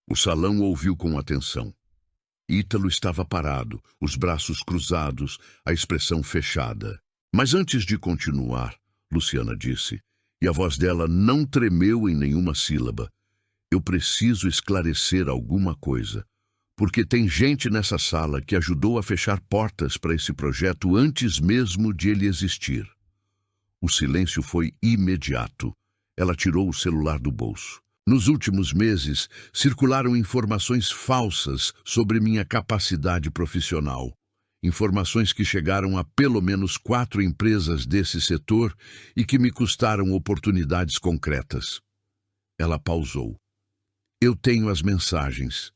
[SPEAKER 1] O salão ouviu com atenção. Ítalo estava parado, os braços cruzados, a expressão fechada. Mas antes de continuar, Luciana disse, e a voz dela não tremeu em nenhuma sílaba, eu preciso esclarecer alguma coisa. Porque tem gente nessa sala que ajudou a fechar portas para esse projeto antes mesmo de ele existir. O silêncio foi imediato. Ela tirou o celular do bolso. Nos últimos meses, circularam informações falsas sobre minha capacidade profissional. Informações que chegaram a pelo menos 4 empresas desse setor e que me custaram oportunidades concretas. Ela pausou. Eu tenho as mensagens.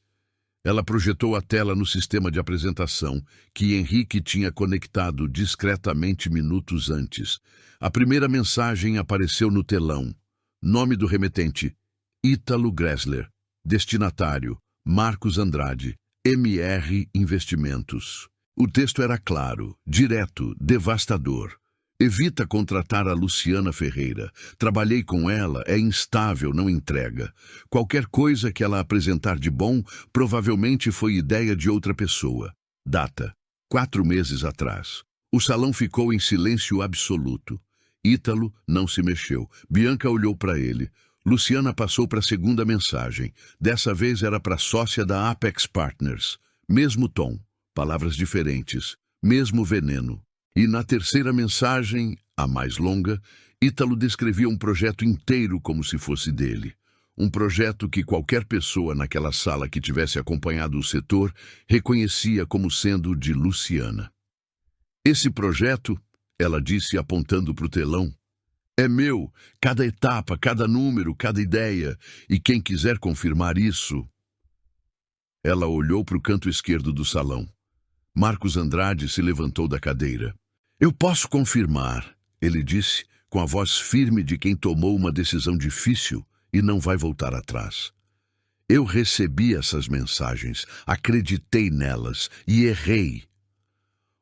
[SPEAKER 1] Ela projetou a tela no sistema de apresentação, que Henrique tinha conectado discretamente minutos antes. A primeira mensagem apareceu no telão. Nome do remetente, Ítalo Gressler. Destinatário, Marcos Andrade, MR Investimentos. O texto era claro, direto, devastador. Evita contratar a Luciana Ferreira. Trabalhei com ela, é instável, não entrega. Qualquer coisa que ela apresentar de bom, provavelmente foi ideia de outra pessoa. Data: 4 meses atrás. O salão ficou em silêncio absoluto. Ítalo não se mexeu. Bianca olhou para ele. Luciana passou para a segunda mensagem. Dessa vez era para a sócia da Apex Partners. Mesmo tom, palavras diferentes, mesmo veneno. E na terceira mensagem, a mais longa, Ítalo descrevia um projeto inteiro como se fosse dele. Um projeto que qualquer pessoa naquela sala que tivesse acompanhado o setor reconhecia como sendo de Luciana. Esse projeto, ela disse apontando para o telão, é meu, cada etapa, cada número, cada ideia, e quem quiser confirmar isso... Ela olhou para o canto esquerdo do salão. Marcos Andrade se levantou da cadeira. Eu posso confirmar, ele disse, com a voz firme de quem tomou uma decisão difícil e não vai voltar atrás. Eu recebi essas mensagens, acreditei nelas e errei.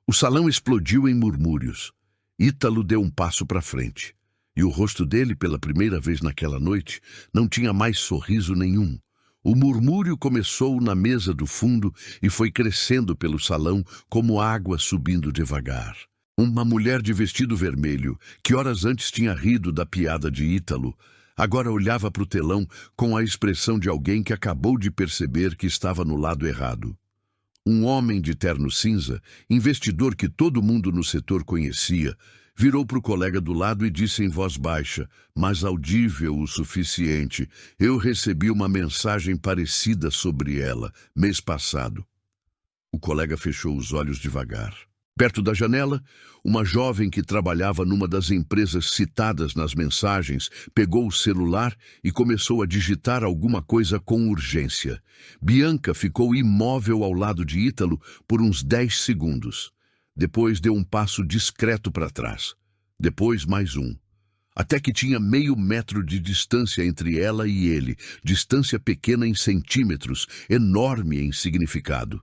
[SPEAKER 1] O salão explodiu em murmúrios. Ítalo deu um passo para frente. E o rosto dele, pela primeira vez naquela noite, não tinha mais sorriso nenhum. O murmúrio começou na mesa do fundo e foi crescendo pelo salão como água subindo devagar. Uma mulher de vestido vermelho, que horas antes tinha rido da piada de Ítalo, agora olhava para o telão com a expressão de alguém que acabou de perceber que estava no lado errado. Um homem de terno cinza, investidor que todo mundo no setor conhecia, virou para o colega do lado e disse em voz baixa, mas audível o suficiente, eu recebi uma mensagem parecida sobre ela, mês passado. O colega fechou os olhos devagar. Perto da janela, uma jovem que trabalhava numa das empresas citadas nas mensagens pegou o celular e começou a digitar alguma coisa com urgência. Bianca ficou imóvel ao lado de Ítalo por uns 10 segundos. Depois deu um passo discreto para trás. Depois mais um. Até que tinha meio metro de distância entre ela e ele, distância pequena em centímetros, enorme em significado.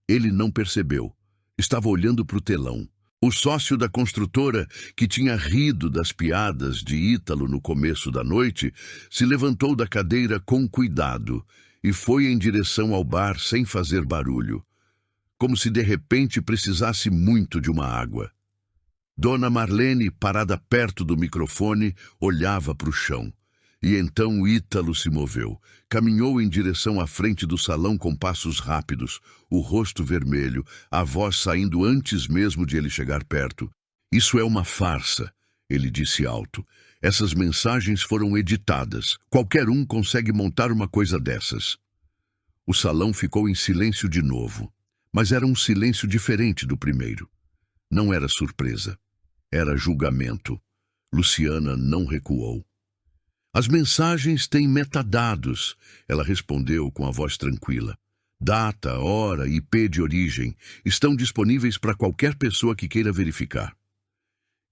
[SPEAKER 1] Ele não percebeu. Estava olhando para o telão. O sócio da construtora, que tinha rido das piadas de Ítalo no começo da noite, se levantou da cadeira com cuidado e foi em direção ao bar sem fazer barulho, como se de repente precisasse muito de uma água. Dona Marlene, parada perto do microfone, olhava para o chão. E então Ítalo se moveu. Caminhou em direção à frente do salão com passos rápidos, o rosto vermelho, a voz saindo antes mesmo de ele chegar perto. Isso é uma farsa, ele disse alto. Essas mensagens foram editadas. Qualquer um consegue montar uma coisa dessas. O salão ficou em silêncio de novo. Mas era um silêncio diferente do primeiro. Não era surpresa. Era julgamento. Luciana não recuou. As mensagens têm metadados, ela respondeu com a voz tranquila. Data, hora, IP de origem estão disponíveis para qualquer pessoa que queira verificar.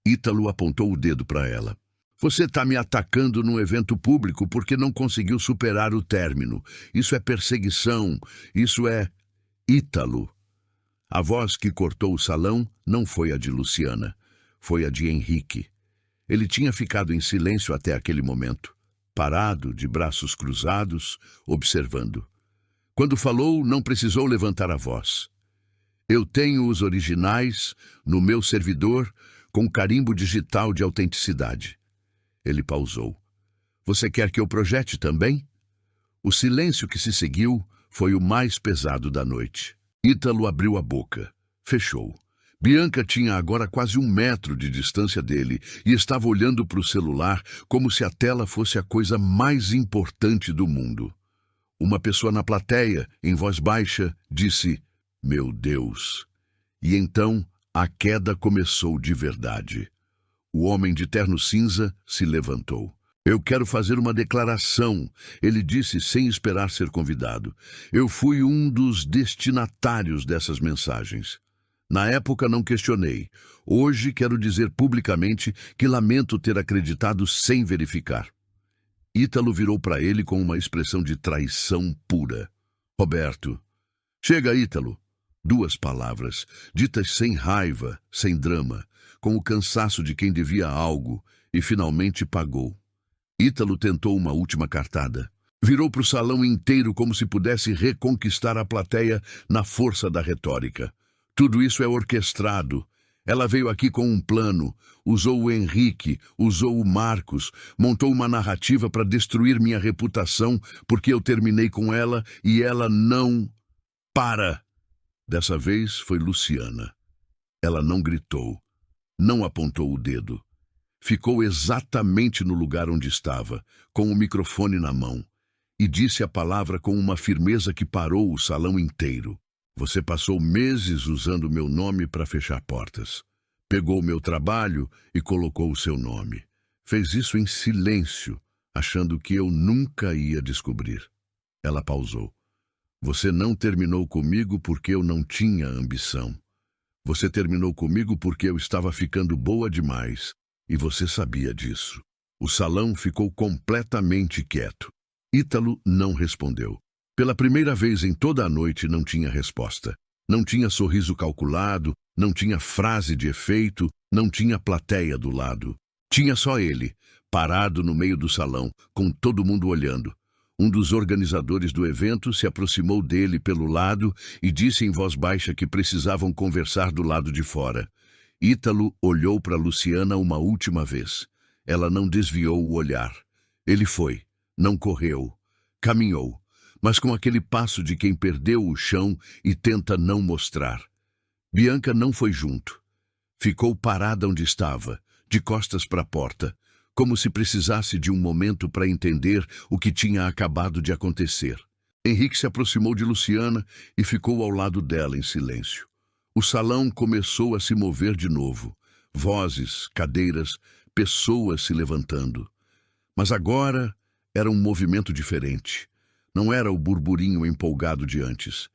[SPEAKER 1] Ítalo apontou o dedo para ela. Você está me atacando num evento público porque não conseguiu superar o término. Isso é perseguição. Isso é... Ítalo. A voz que cortou o salão não foi a de Luciana. Foi a de Henrique. Ele tinha ficado em silêncio até aquele momento, parado, de braços cruzados, observando. Quando falou, não precisou levantar a voz. Eu tenho os originais no meu servidor com carimbo digital de autenticidade. Ele pausou. Você quer que eu projete também? O silêncio que se seguiu foi o mais pesado da noite. Ítalo abriu a boca. Fechou. Bianca tinha agora quase 1 metro de distância dele e estava olhando para o celular como se a tela fosse a coisa mais importante do mundo. Uma pessoa na plateia, em voz baixa, disse, meu Deus. E então a queda começou de verdade. O homem de terno cinza se levantou. Eu quero fazer uma declaração, ele disse sem esperar ser convidado. Eu fui um dos destinatários dessas mensagens. Na época não questionei. Hoje quero dizer publicamente que lamento ter acreditado sem verificar. Ítalo virou para ele com uma expressão de traição pura. Roberto. Chega, Ítalo. 2 palavras, ditas sem raiva, sem drama, com o cansaço de quem devia algo, e finalmente pagou. Ítalo tentou uma última cartada. Virou para o salão inteiro como se pudesse reconquistar a plateia na força da retórica. Tudo isso é orquestrado. Ela veio aqui com um plano, usou o Henrique, usou o Marcos, montou uma narrativa para destruir minha reputação porque eu terminei com ela e ela não... Para! Dessa vez foi Luciana. Ela não gritou, Não apontou o dedo. Ficou exatamente no lugar onde estava, com o microfone na mão, e disse a palavra com uma firmeza que parou o salão inteiro. Você passou meses usando meu nome para fechar portas. Pegou meu trabalho e colocou o seu nome. Fez isso em silêncio, achando que eu nunca ia descobrir. Ela pausou. Você não terminou comigo porque eu não tinha ambição. Você terminou comigo porque eu estava ficando boa demais, e você sabia disso. O salão ficou completamente quieto. Ítalo não respondeu. Pela primeira vez em toda a noite não tinha resposta. Não tinha sorriso calculado, não tinha frase de efeito, não tinha plateia do lado. Tinha só ele, parado no meio do salão, com todo mundo olhando. Um dos organizadores do evento se aproximou dele pelo lado e disse em voz baixa que precisavam conversar do lado de fora. Ítalo olhou para Luciana uma última vez. Ela não desviou o olhar. Ele foi, não correu, caminhou, mas com aquele passo de quem perdeu o chão e tenta não mostrar. Bianca não foi junto. Ficou parada onde estava, de costas para a porta, como se precisasse de um momento para entender o que tinha acabado de acontecer. Henrique se aproximou de Luciana e ficou ao lado dela em silêncio. O salão começou a se mover de novo. Vozes, cadeiras, pessoas se levantando. Mas agora era um movimento diferente. Não era o burburinho empolgado de antes.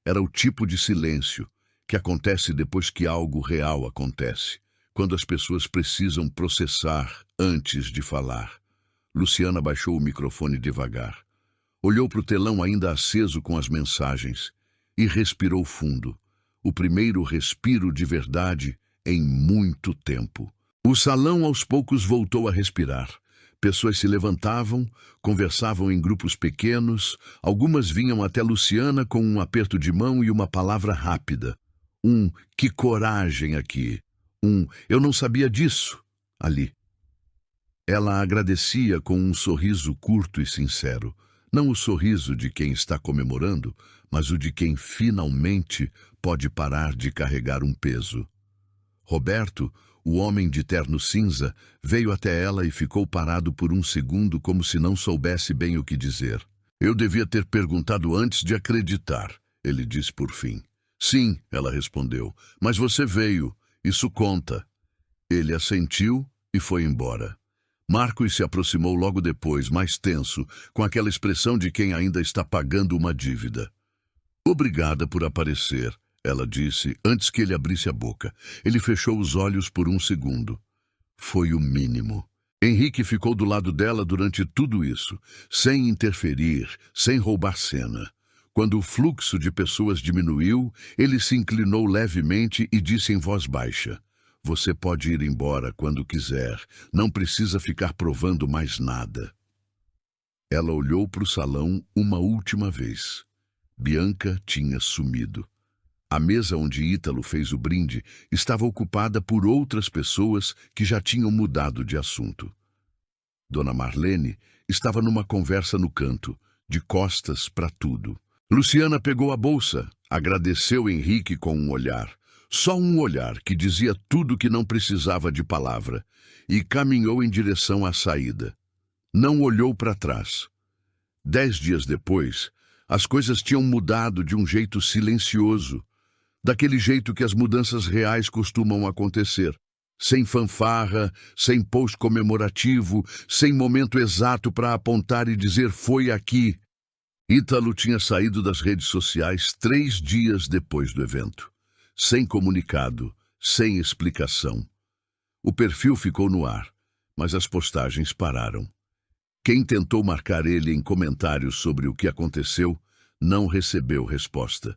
[SPEAKER 1] Era o tipo de silêncio que acontece depois que algo real acontece, quando as pessoas precisam processar antes de falar. Luciana baixou o microfone devagar. Olhou para o telão ainda aceso com as mensagens e respirou fundo. O primeiro respiro de verdade em muito tempo. O salão aos poucos voltou a respirar. Pessoas se levantavam, conversavam em grupos pequenos, algumas vinham até Luciana com um aperto de mão e uma palavra rápida. Que coragem aqui. Eu não sabia disso, ali. Ela agradecia com um sorriso curto e sincero. Não o sorriso de quem está comemorando, mas o de quem finalmente pode parar de carregar um peso. Roberto, o homem de terno cinza, veio até ela e ficou parado por um segundo como se não soubesse bem o que dizer. Eu devia ter perguntado antes de acreditar, ele disse por fim. Sim, ela respondeu, mas você veio, isso conta. Ele assentiu e foi embora. Marcos se aproximou logo depois, mais tenso, com aquela expressão de quem ainda está pagando uma dívida. Obrigada por aparecer, ela disse, antes que ele abrisse a boca. Ele fechou os olhos por um segundo. Foi o mínimo. Henrique ficou do lado dela durante tudo isso, sem interferir, sem roubar cena. Quando o fluxo de pessoas diminuiu, ele se inclinou levemente e disse em voz baixa, você pode ir embora quando quiser, não precisa ficar provando mais nada. Ela olhou para o salão uma última vez. Bianca tinha sumido. A mesa onde Ítalo fez o brinde estava ocupada por outras pessoas que já tinham mudado de assunto. Dona Marlene estava numa conversa no canto, de costas para tudo. Luciana pegou a bolsa, agradeceu Henrique com um olhar, só um olhar que dizia tudo que não precisava de palavra, e caminhou em direção à saída. Não olhou para trás. 10 dias depois, as coisas tinham mudado de um jeito silencioso, daquele jeito que as mudanças reais costumam acontecer, sem fanfarra, sem post comemorativo, sem momento exato para apontar e dizer foi aqui. Ítalo tinha saído das redes sociais 3 dias depois do evento, sem comunicado, sem explicação. O perfil ficou no ar, mas as postagens pararam. Quem tentou marcar ele em comentários sobre o que aconteceu não recebeu resposta.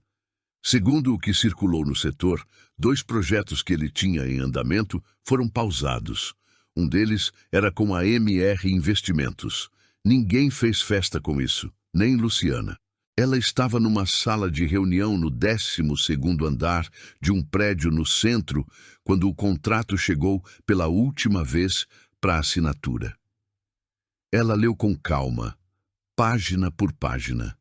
[SPEAKER 1] Segundo o que circulou no setor, 2 projetos que ele tinha em andamento foram pausados. Um deles era com a MR Investimentos. Ninguém fez festa com isso, nem Luciana. Ela estava numa sala de reunião no 12º andar de um prédio no centro quando o contrato chegou pela última vez para assinatura. Ela leu com calma, página por página.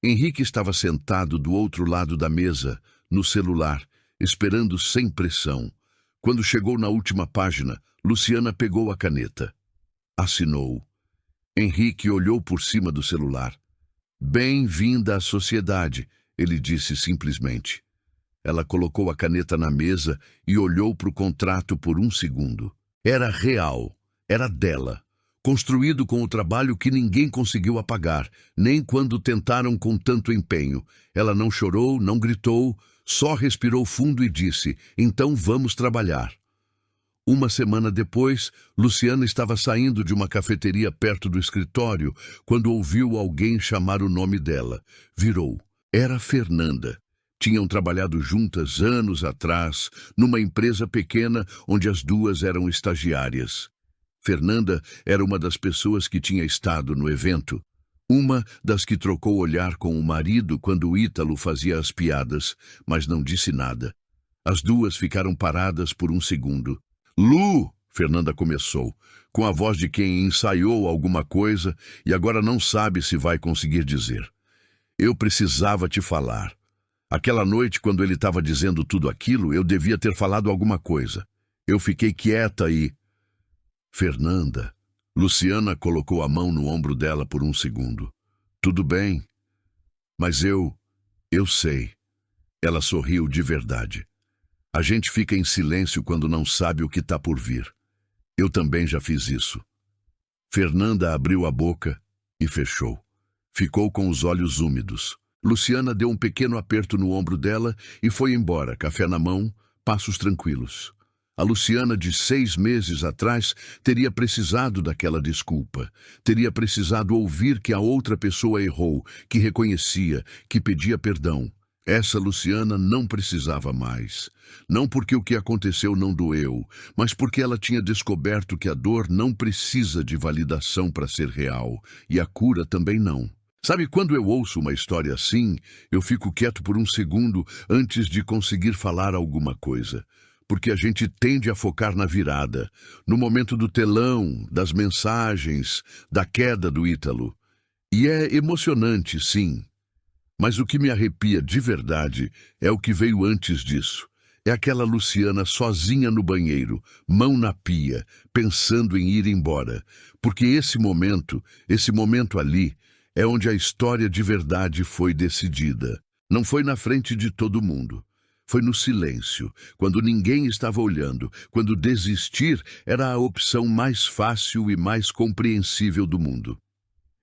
[SPEAKER 1] Henrique estava sentado do outro lado da mesa, no celular, esperando sem pressão, Quando chegou na última página, Luciana pegou a caneta. Assinou. Henrique olhou por cima do celular. Bem-vinda à sociedade, ele disse simplesmente. Ela colocou a caneta na mesa e olhou para o contrato por um segundo. Era real, era dela. Construído com o trabalho que ninguém conseguiu apagar, nem quando tentaram com tanto empenho. Ela não chorou, não gritou, só respirou fundo e disse, então vamos trabalhar. Uma semana depois, Luciana estava saindo de uma cafeteria perto do escritório quando ouviu alguém chamar o nome dela. Virou. Era Fernanda. Tinham trabalhado juntas anos atrás, numa empresa pequena onde as duas eram estagiárias. Fernanda era uma das pessoas que tinha estado no evento. Uma das que trocou olhar com o marido quando o Ítalo fazia as piadas, mas não disse nada. As duas ficaram paradas por um segundo. Lu, Fernanda começou, com a voz de quem ensaiou alguma coisa e agora não sabe se vai conseguir dizer. Eu precisava te falar. Aquela noite, quando ele estava dizendo tudo aquilo, eu devia ter falado alguma coisa. Eu fiquei quieta e... Fernanda. Luciana colocou a mão no ombro dela por um segundo. Tudo bem. Mas eu sei. Ela sorriu de verdade. A gente fica em silêncio quando não sabe o que está por vir. Eu também já fiz isso. Fernanda abriu a boca e fechou. Ficou com os olhos úmidos. Luciana deu um pequeno aperto no ombro dela e foi embora, café na mão, passos tranquilos. A Luciana de 6 meses atrás teria precisado daquela desculpa. Teria precisado ouvir que a outra pessoa errou, que reconhecia, que pedia perdão. Essa Luciana não precisava mais. Não porque o que aconteceu não doeu, mas porque ela tinha descoberto que a dor não precisa de validação para ser real, e a cura também não. Sabe, quando eu ouço uma história assim, eu fico quieto por um segundo antes de conseguir falar alguma coisa. Porque a gente tende a focar na virada, no momento do telão, das mensagens, da queda do Ítalo. E é emocionante, sim. Mas o que me arrepia de verdade é o que veio antes disso. É aquela Luciana sozinha no banheiro, mão na pia, pensando em ir embora. Porque esse momento ali, é onde a história de verdade foi decidida. Não foi na frente de todo mundo. Foi no silêncio, quando ninguém estava olhando, quando desistir era a opção mais fácil e mais compreensível do mundo.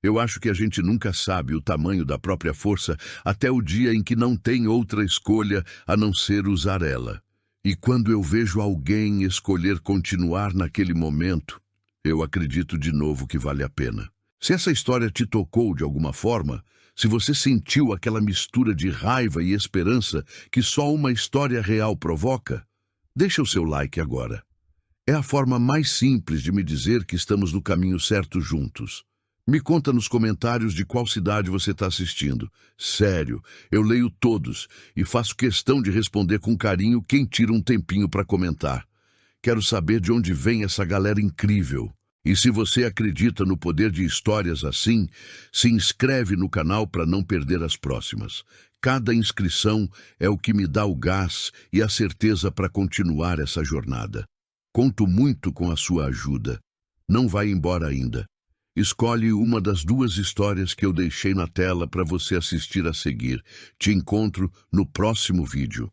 [SPEAKER 1] Eu acho que a gente nunca sabe o tamanho da própria força até o dia em que não tem outra escolha a não ser usar ela. E quando eu vejo alguém escolher continuar naquele momento, eu acredito de novo que vale a pena. Se essa história te tocou de alguma forma, se você sentiu aquela mistura de raiva e esperança que só uma história real provoca, deixa o seu like agora. É a forma mais simples de me dizer que estamos no caminho certo juntos. Me conta nos comentários de qual cidade você está assistindo. Sério, eu leio todos e faço questão de responder com carinho quem tira um tempinho para comentar. Quero saber de onde vem essa galera incrível. E se você acredita no poder de histórias assim, se inscreve no canal para não perder as próximas. Cada inscrição é o que me dá o gás e a certeza para continuar essa jornada. Conto muito com a sua ajuda. Não vai embora ainda. Escolhe uma das 2 histórias que eu deixei na tela para você assistir a seguir. Te encontro no próximo vídeo.